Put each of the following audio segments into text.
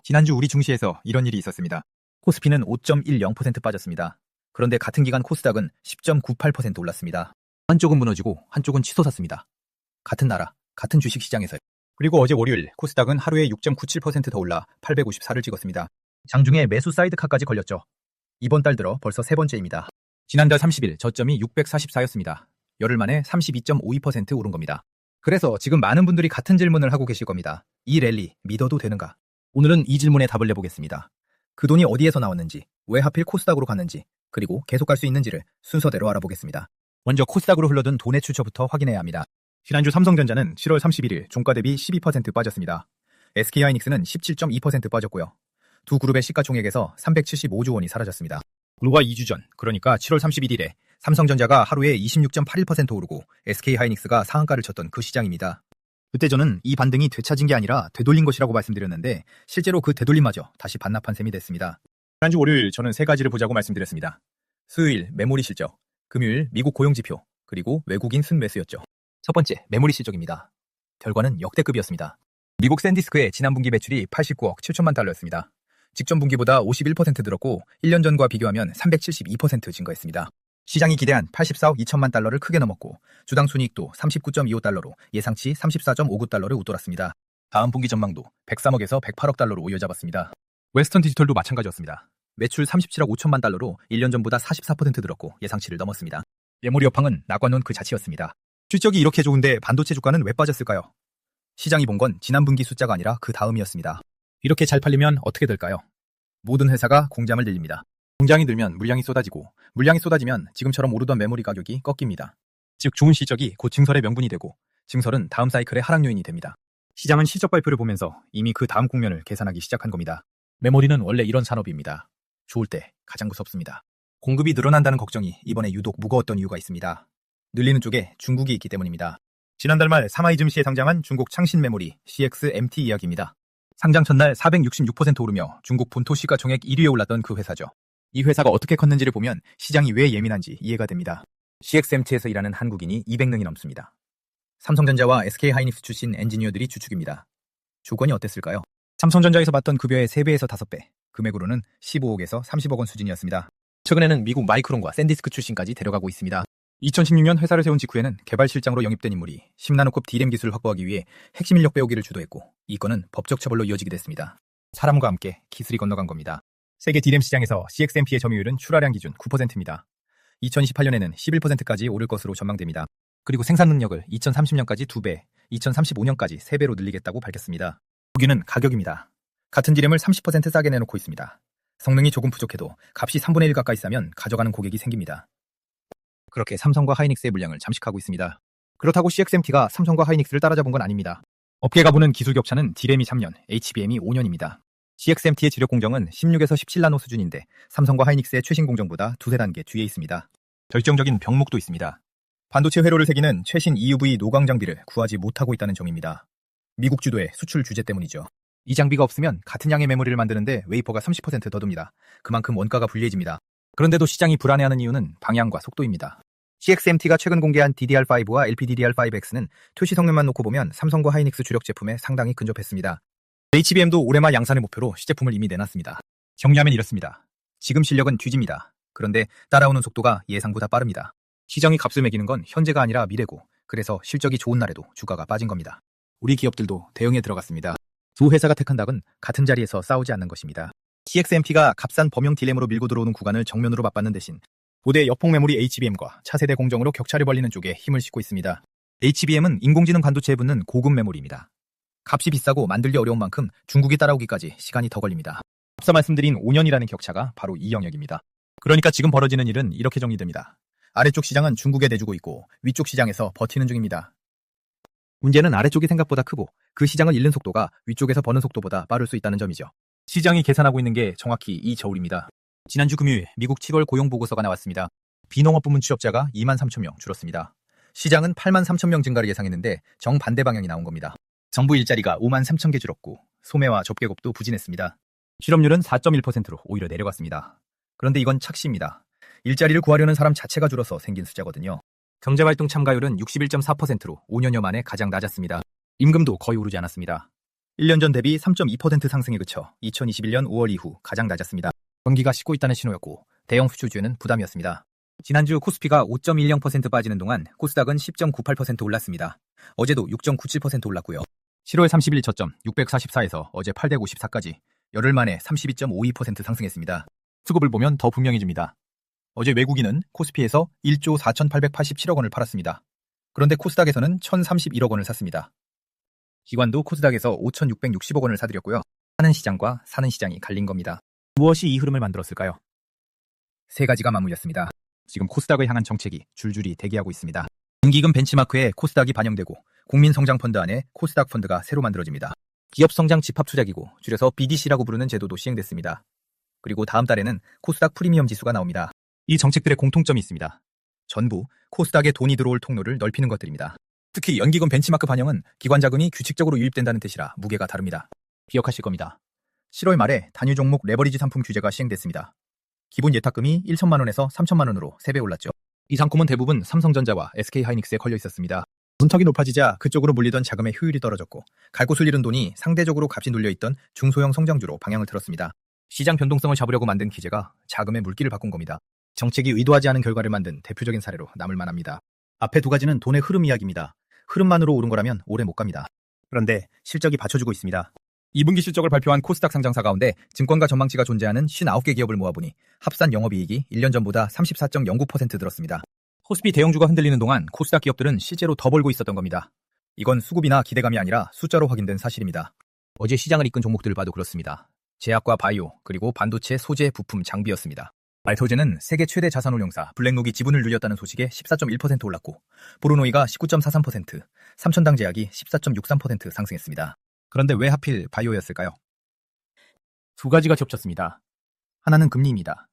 지난주 우리 증시에서 이런 일이 있었습니다. 코스피는 5.10% 빠졌습니다. 그런데 같은 기간 코스닥은 10.98% 올랐습니다. 한쪽은 무너지고 한쪽은 치솟았습니다. 같은 나라, 같은 주식시장에서요. 그리고 어제 월요일 코스닥은 하루에 6.97% 더 올라 854를 찍었습니다. 장중에 매수 사이드카까지 걸렸죠. 이번 달 들어 벌써 세 번째입니다. 지난달 30일 저점이 644였습니다. 열흘 만에 32.52% 오른 겁니다. 그래서 지금 많은 분들이 같은 질문을 하고 계실 겁니다. 이 랠리 믿어도 되는가? 오늘은 이 질문에 답을 내보겠습니다. 그 돈이 어디에서 나왔는지, 왜 하필 코스닥으로 갔는지, 그리고 계속 갈 수 있는지를 순서대로 알아보겠습니다. 먼저 코스닥으로 흘러든 돈의 출처부터 확인해야 합니다. 지난주 삼성전자는 7월 31일 종가 대비 12% 빠졌습니다. SK하이닉스는 17.2% 빠졌고요. 두 그룹의 시가총액에서 375조 원이 사라졌습니다. 불과 2주 전, 그러니까 7월 31일에 삼성전자가 하루에 26.81% 오르고 SK하이닉스가 상한가를 쳤던 그 시장입니다. 그때 저는 이 반등이 되찾은 게 아니라 되돌린 것이라고 말씀드렸는데 실제로 그 되돌림마저 다시 반납한 셈이 됐습니다. 지난주 월요일 저는 세 가지를 보자고 말씀드렸습니다. 수요일 메모리 실적, 금요일 미국 고용지표, 그리고 외국인 순매수였죠. 첫 번째, 메모리 실적입니다. 결과는 역대급이었습니다. 미국 샌디스크의 지난 분기 매출이 89억 7천만 달러였습니다. 직전 분기보다 51% 늘었고 1년 전과 비교하면 372% 증가했습니다. 시장이 기대한 84억 2천만 달러를 크게 넘었고 주당 순이익도 39.25달러로 예상치 34.59달러를 웃돌았습니다. 다음 분기 전망도 103억에서 108억 달러로 오여잡았습니다. 웨스턴 디지털도 마찬가지였습니다. 매출 37억 5천만 달러로 1년 전보다 44% 늘었고 예상치를 넘었습니다. 메모리 업황은 낙관론 그 자체였습니다. 실적이 이렇게 좋은데 반도체 주가는 왜 빠졌을까요? 시장이 본 건 지난 분기 숫자가 아니라 그 다음이었습니다. 이렇게 잘 팔리면 어떻게 될까요? 모든 회사가 공장을 늘립니다. 공장이 늘면 물량이 쏟아지고 물량이 쏟아지면 지금처럼 오르던 메모리 가격이 꺾입니다. 즉 좋은 실적이 곧 증설의 명분이 되고 증설은 다음 사이클의 하락 요인이 됩니다. 시장은 실적 발표를 보면서 이미 그 다음 국면을 계산하기 시작한 겁니다. 메모리는 원래 이런 산업입니다. 좋을 때 가장 무섭습니다. 공급이 늘어난다는 걱정이 이번에 유독 무거웠던 이유가 있습니다. 늘리는 쪽에 중국이 있기 때문입니다. 지난달 말 사마이 증시에 상장한 중국 창신 메모리 CXMT 이야기입니다. 상장 첫날 466% 오르며 중국 본토 시가총액 1위에 올랐던 그 회사죠. 이 회사가 어떻게 컸는지를 보면 시장이 왜 예민한지 이해가 됩니다. CXMT에서 일하는 한국인이 200명이 넘습니다. 삼성전자와 SK하이닉스 출신 엔지니어들이 주축입니다. 조건이 어땠을까요? 삼성전자에서 받던 급여의 3배에서 5배, 금액으로는 15억에서 30억 원 수준이었습니다. 최근에는 미국 마이크론과 샌디스크 출신까지 데려가고 있습니다. 2016년 회사를 세운 직후에는 개발실장으로 영입된 인물이 10나노급 D램 기술을 확보하기 위해 핵심 인력 배우기를 주도했고 이 건은 법적 처벌로 이어지게 됐습니다. 사람과 함께 기술이 건너간 겁니다. 세계 D램 시장에서 CXMT의 점유율은 출하량 기준 9%입니다. 2028년에는 11%까지 오를 것으로 전망됩니다. 그리고 생산 능력을 2030년까지 2배, 2035년까지 3배로 늘리겠다고 밝혔습니다. 여기는 가격입니다. 같은 D램을 30% 싸게 내놓고 있습니다. 성능이 조금 부족해도 값이 3분의 1 가까이 싸면 가져가는 고객이 생깁니다. 그렇게 삼성과 하이닉스의 물량을 잠식하고 있습니다. 그렇다고 CXMT가 삼성과 하이닉스를 따라잡은 건 아닙니다. 업계가 보는 기술 격차는 D램이 3년, HBM이 5년입니다. CXMT의 지력 공정은 16에서 17나노 수준인데 삼성과 하이닉스의 최신 공정보다 두세 단계 뒤에 있습니다. 결정적인 병목도 있습니다. 반도체 회로를 새기는 최신 EUV 노광 장비를 구하지 못하고 있다는 점입니다. 미국 주도의 수출 규제 때문이죠. 이 장비가 없으면 같은 양의 메모리를 만드는데 웨이퍼가 30% 더 듭니다. 그만큼 원가가 불리해집니다. 그런데도 시장이 불안해하는 이유는 방향과 속도입니다. CXMT가 최근 공개한 DDR5와 LPDDR5X는 투시 성능만 놓고 보면 삼성과 하이닉스 주력 제품에 상당히 근접했습니다. HBM도 올해 말 양산의 목표로 시제품을 이미 내놨습니다. 정리하면 이렇습니다. 지금 실력은 뒤집니다. 그런데 따라오는 속도가 예상보다 빠릅니다. 시장이 값을 매기는 건 현재가 아니라 미래고 그래서 실적이 좋은 날에도 주가가 빠진 겁니다. 우리 기업들도 대응에 들어갔습니다. 두 회사가 택한 답은 같은 자리에서 싸우지 않는 것입니다. CXMT가 값싼 범용 D램으로 밀고 들어오는 구간을 정면으로 맞받는 대신 고대 여폭 메모리 HBM과 차세대 공정으로 격차를 벌리는 쪽에 힘을 싣고 있습니다. HBM은 인공지능 반도체에 붙는 고급 메모리입니다. 값이 비싸고 만들기 어려운 만큼 중국이 따라오기까지 시간이 더 걸립니다. 앞서 말씀드린 5년이라는 격차가 바로 이 영역입니다. 그러니까 지금 벌어지는 일은 이렇게 정리됩니다. 아래쪽 시장은 중국에 내주고 있고 위쪽 시장에서 버티는 중입니다. 문제는 아래쪽이 생각보다 크고 그 시장을 잃는 속도가 위쪽에서 버는 속도보다 빠를 수 있다는 점이죠. 시장이 계산하고 있는 게 정확히 이 저울입니다. 지난주 금요일 미국 7월 고용보고서가 나왔습니다. 비농업 부문 취업자가 2만 3천 명 줄었습니다. 시장은 8만 3천 명 증가를 예상했는데 정반대 방향이 나온 겁니다. 정부 일자리가 5만 3천 개 줄었고 소매와 접객업도 부진했습니다. 실업률은 4.1%로 오히려 내려갔습니다. 그런데 이건 착시입니다. 일자리를 구하려는 사람 자체가 줄어서 생긴 숫자거든요. 경제활동 참가율은 61.4%로 5년여 만에 가장 낮았습니다. 임금도 거의 오르지 않았습니다. 1년 전 대비 3.2% 상승에 그쳐 2021년 5월 이후 가장 낮았습니다. 경기가 식고 있다는 신호였고 대형 수출주에는 부담이었습니다. 지난주 코스피가 5.10% 빠지는 동안 코스닥은 10.98% 올랐습니다. 어제도 6.97% 올랐고요. 7월 30일 저점 644에서 어제 854까지 열흘 만에 32.52% 상승했습니다. 수급을 보면 더 분명해집니다. 어제 외국인은 코스피에서 1조 4,887억 원을 팔았습니다. 그런데 코스닥에서는 1,031억 원을 샀습니다. 기관도 코스닥에서 5,660억 원을 사들였고요. 사는 시장과 사는 시장이 갈린 겁니다. 무엇이 이 흐름을 만들었을까요? 세 가지가 맞물렸습니다. 지금 코스닥을 향한 정책이 줄줄이 대기하고 있습니다. 분기금 벤치마크에 코스닥이 반영되고 국민성장펀드 안에 코스닥 펀드가 새로 만들어집니다. 기업성장 집합투자기구, 줄여서 BDC라고 부르는 제도도 시행됐습니다. 그리고 다음 달에는 코스닥 프리미엄 지수가 나옵니다. 이 정책들의 공통점이 있습니다. 전부 코스닥에 돈이 들어올 통로를 넓히는 것들입니다. 특히 연기금 벤치마크 반영은 기관 자금이 규칙적으로 유입된다는 뜻이라 무게가 다릅니다. 기억하실 겁니다. 7월 말에 단위 종목 레버리지 상품 규제가 시행됐습니다. 기본 예탁금이 1천만 원에서 3천만 원으로 3배 올랐죠. 이 상품은 대부분 삼성전자와 SK하이닉스에 걸려 있었습니다. 문턱이 높아지자 그쪽으로 몰리던 자금의 효율이 떨어졌고 갈 곳을 잃은 돈이 상대적으로 값이 눌려있던 중소형 성장주로 방향을 틀었습니다. 시장 변동성을 잡으려고 만든 기재가 자금의 물기를 바꾼 겁니다. 정책이 의도하지 않은 결과를 만든 대표적인 사례로 남을 만합니다. 앞에 두 가지는 돈의 흐름 이야기입니다. 흐름만으로 오른 거라면 오래 못 갑니다. 그런데 실적이 받쳐주고 있습니다. 2분기 실적을 발표한 코스닥 상장사 가운데 증권가 전망치가 존재하는 59개 기업을 모아보니 합산 영업이익이 1년 전보다 34.09% 늘었습니다. 코스피 대형주가 흔들리는 동안 코스닥 기업들은 실제로 더 벌고 있었던 겁니다. 이건 수급이나 기대감이 아니라 숫자로 확인된 사실입니다. 어제 시장을 이끈 종목들을 봐도 그렇습니다. 제약과 바이오, 그리고 반도체, 소재, 부품, 장비였습니다. 알토제는 세계 최대 자산 운용사 블랙록이 지분을 늘렸다는 소식에 14.1% 올랐고 보르노이가 19.43%, 삼천당제약이 14.63% 상승했습니다. 그런데 왜 하필 바이오였을까요? 두 가지가 겹쳤습니다. 하나는 금리입니다.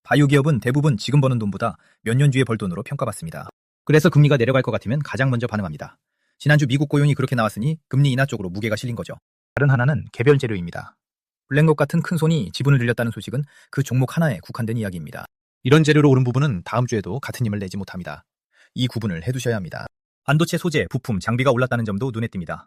바이오 기업은 대부분 지금 버는 돈보다 몇 년 뒤에 벌 돈으로 평가받습니다. 그래서 금리가 내려갈 것 같으면 가장 먼저 반응합니다. 지난주 미국 고용이 그렇게 나왔으니 금리 인하 쪽으로 무게가 실린 거죠. 다른 하나는 개별 재료입니다. 블랙록 같은 큰 손이 지분을 늘렸다는 소식은 그 종목 하나에 국한된 이야기입니다. 이런 재료로 오른 부분은 다음 주에도 같은 힘을 내지 못합니다. 이 구분을 해두셔야 합니다. 반도체 소재, 부품, 장비가 올랐다는 점도 눈에 띕니다.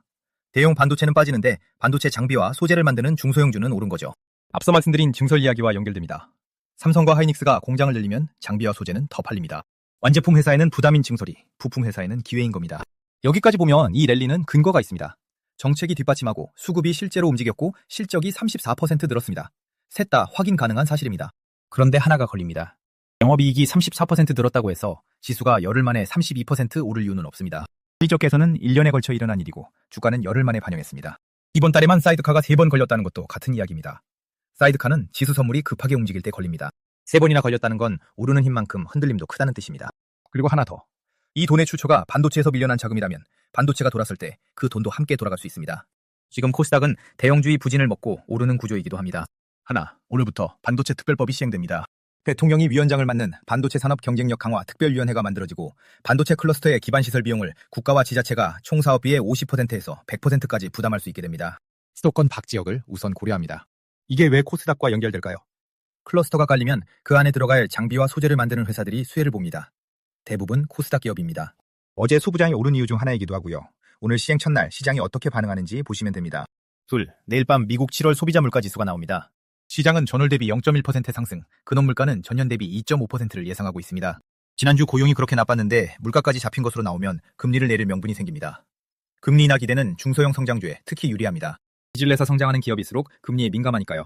대형 반도체는 빠지는데 반도체 장비와 소재를 만드는 중소형주는 오른 거죠. 앞서 말씀드린 증설 이야기와 연결됩니다. 삼성과 하이닉스가 공장을 늘리면 장비와 소재는 더 팔립니다. 완제품 회사에는 부담인 증설이, 부품 회사에는 기회인 겁니다. 여기까지 보면 이 랠리는 근거가 있습니다. 정책이 뒷받침하고 수급이 실제로 움직였고 실적이 34% 늘었습니다. 셋 다 확인 가능한 사실입니다. 그런데 하나가 걸립니다. 영업이익이 34% 늘었다고 해서 지수가 열흘 만에 32% 오를 이유는 없습니다. 실적에서는 1년에 걸쳐 일어난 일이고 주가는 열흘 만에 반영했습니다. 이번 달에만 사이드카가 3번 걸렸다는 것도 같은 이야기입니다. 사이드카는 지수 선물이 급하게 움직일 때 걸립니다. 3번이나 걸렸다는 건 오르는 힘만큼 흔들림도 크다는 뜻입니다. 그리고 하나 더. 이 돈의 출처가 반도체에서 밀려난 자금이라면 반도체가 돌았을 때 그 돈도 함께 돌아갈 수 있습니다. 지금 코스닥은 대형주의 부진을 먹고 오르는 구조이기도 합니다. 하나, 오늘부터 반도체 특별법이 시행됩니다. 대통령이 위원장을 맡는 반도체 산업 경쟁력 강화 특별위원회가 만들어지고 반도체 클러스터의 기반시설 비용을 국가와 지자체가 총 사업비의 50%에서 100%까지 부담할 수 있게 됩니다. 수도권 박지역을 우선 고려합니다. 이게 왜 코스닥과 연결될까요? 클러스터가 깔리면 그 안에 들어갈 장비와 소재를 만드는 회사들이 수혜를 봅니다. 대부분 코스닥 기업입니다. 어제 소부장이 오른 이유 중 하나이기도 하고요. 오늘 시행 첫날 시장이 어떻게 반응하는지 보시면 됩니다. 둘, 내일 밤 미국 7월 소비자 물가지수가 나옵니다. 시장은 전월 대비 0.1% 상승, 근원 물가는 전년 대비 2.5%를 예상하고 있습니다. 지난주 고용이 그렇게 나빴는데 물가까지 잡힌 것으로 나오면 금리를 내릴 명분이 생깁니다. 금리 인하 기대는 중소형 성장주에 특히 유리합니다. 빚을 내서 성장하는 기업일수록 금리에 민감하니까요.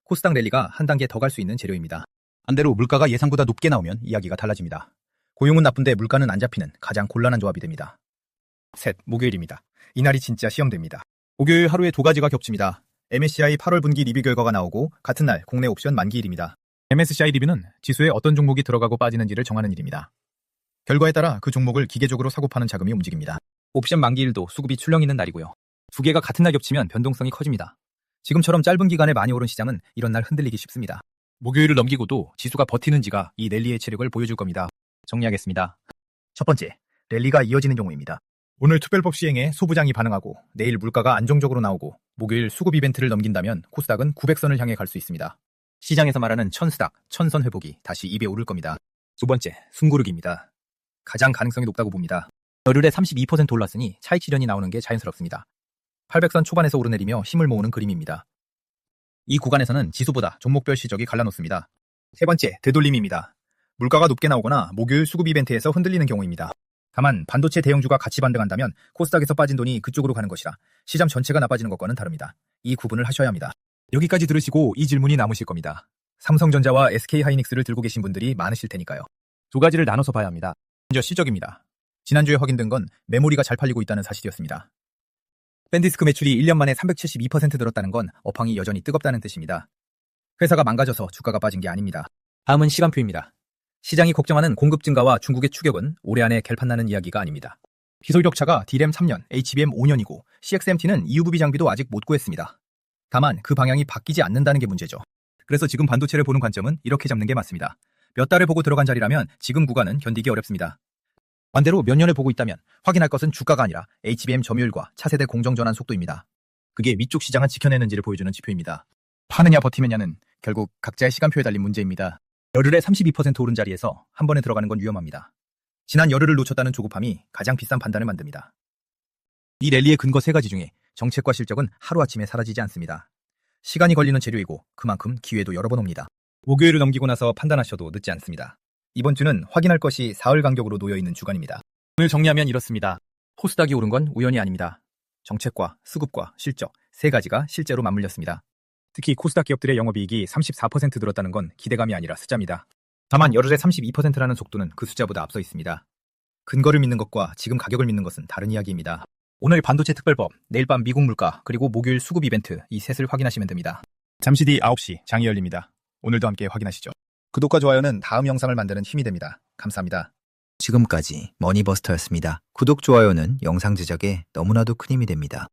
코스닥 랠리가 한 단계 더 갈 수 있는 재료입니다. 반대로 물가가 예상보다 높게 나오면 이야기가 달라집니다. 고용은 나쁜데 물가는 안 잡히는 가장 곤란한 조합이 됩니다. 셋, 목요일입니다. 이날이 진짜 시험됩니다. 목요일 하루에 두 가지가 겹칩니다. MSCI 8월 분기 리뷰 결과가 나오고 같은 날 국내 옵션 만기일입니다. MSCI 리뷰는 지수에 어떤 종목이 들어가고 빠지는지를 정하는 일입니다. 결과에 따라 그 종목을 기계적으로 사고 파는 자금이 움직입니다. 옵션 만기일도 수급이 출렁 있는 날이고요. 두 개가 같은 날 겹치면 변동성이 커집니다. 지금처럼 짧은 기간에 많이 오른 시장은 이런 날 흔들리기 쉽습니다. 목요일을 넘기고도 지수가 버티는지가 이 랠리의 체력을 보여줄 겁니다. 정리하겠습니다. 첫 번째, 랠리가 이어지는 경우입니다. 오늘 특별법 시행에 소부장이 반응하고 내일 물가가 안정적으로 나오고 목요일 수급 이벤트를 넘긴다면 코스닥은 900선을 향해 갈 수 있습니다. 시장에서 말하는 천스닥, 천선 회복이 다시 입에 오를 겁니다. 두 번째, 숨고르기입니다. 가장 가능성이 높다고 봅니다. 열흘에 32% 올랐으니 차익 실현이 나오는 게 자연스럽습니다. 800선 초반에서 오르내리며 힘을 모으는 그림입니다. 이 구간에서는 지수보다 종목별 시적이 갈라놓습니다. 세 번째, 되돌림입니다. 물가가 높게 나오거나 목요일 수급 이벤트에서 흔들리는 경우입니다. 다만 반도체 대형주가 같이 반등한다면 코스닥에서 빠진 돈이 그쪽으로 가는 것이라 시장 전체가 나빠지는 것과는 다릅니다. 이 구분을 하셔야 합니다. 여기까지 들으시고 이 질문이 남으실 겁니다. 삼성전자와 SK하이닉스를 들고 계신 분들이 많으실 테니까요. 두 가지를 나눠서 봐야 합니다. 먼저 시적입니다. 지난주에 확인된 건 메모리가 잘 팔리고 있다는 사실이었습니다. 밴디스크 매출이 1년 만에 372% 늘었다는 건 업황이 여전히 뜨겁다는 뜻입니다. 회사가 망가져서 주가가 빠진 게 아닙니다. 다음은 시간표입니다. 시장이 걱정하는 공급 증가와 중국의 추격은 올해 안에 결판나는 이야기가 아닙니다. 기술격차가 D램 3년, HBM 5년이고 CXMT는 EUV 장비도 아직 못 구했습니다. 다만 그 방향이 바뀌지 않는다는 게 문제죠. 그래서 지금 반도체를 보는 관점은 이렇게 잡는 게 맞습니다. 몇 달을 보고 들어간 자리라면 지금 구간은 견디기 어렵습니다. 반대로 몇 년을 보고 있다면 확인할 것은 주가가 아니라 HBM 점유율과 차세대 공정전환 속도입니다. 그게 위쪽 시장을 지켜내는지를 보여주는 지표입니다. 파느냐 버티느냐는 결국 각자의 시간표에 달린 문제입니다. 열흘에 32% 오른 자리에서 한 번에 들어가는 건 위험합니다. 지난 열흘을 놓쳤다는 조급함이 가장 비싼 판단을 만듭니다. 이 랠리의 근거 세 가지 중에 정책과 실적은 하루아침에 사라지지 않습니다. 시간이 걸리는 재료이고 그만큼 기회도 여러 번 옵니다. 목요일을 넘기고 나서 판단하셔도 늦지 않습니다. 이번 주는 확인할 것이 사흘 간격으로 놓여있는 주간입니다. 오늘 정리하면 이렇습니다. 코스닥이 오른 건 우연이 아닙니다. 정책과 수급과 실적 세 가지가 실제로 맞물렸습니다. 특히 코스닥 기업들의 영업이익이 34% 늘었다는 건 기대감이 아니라 숫자입니다. 다만 열흘에 32%라는 속도는 그 숫자보다 앞서 있습니다. 근거를 믿는 것과 지금 가격을 믿는 것은 다른 이야기입니다. 오늘 반도체 특별법, 내일 밤 미국 물가, 그리고 목요일 수급 이벤트 이 셋을 확인하시면 됩니다. 잠시 뒤 9시 장이 열립니다. 오늘도 함께 확인하시죠. 구독과 좋아요는 다음 영상을 만드는 힘이 됩니다. 감사합니다. 지금까지 머니버스터였습니다. 구독, 좋아요는 영상 제작에 너무나도 큰 힘이 됩니다.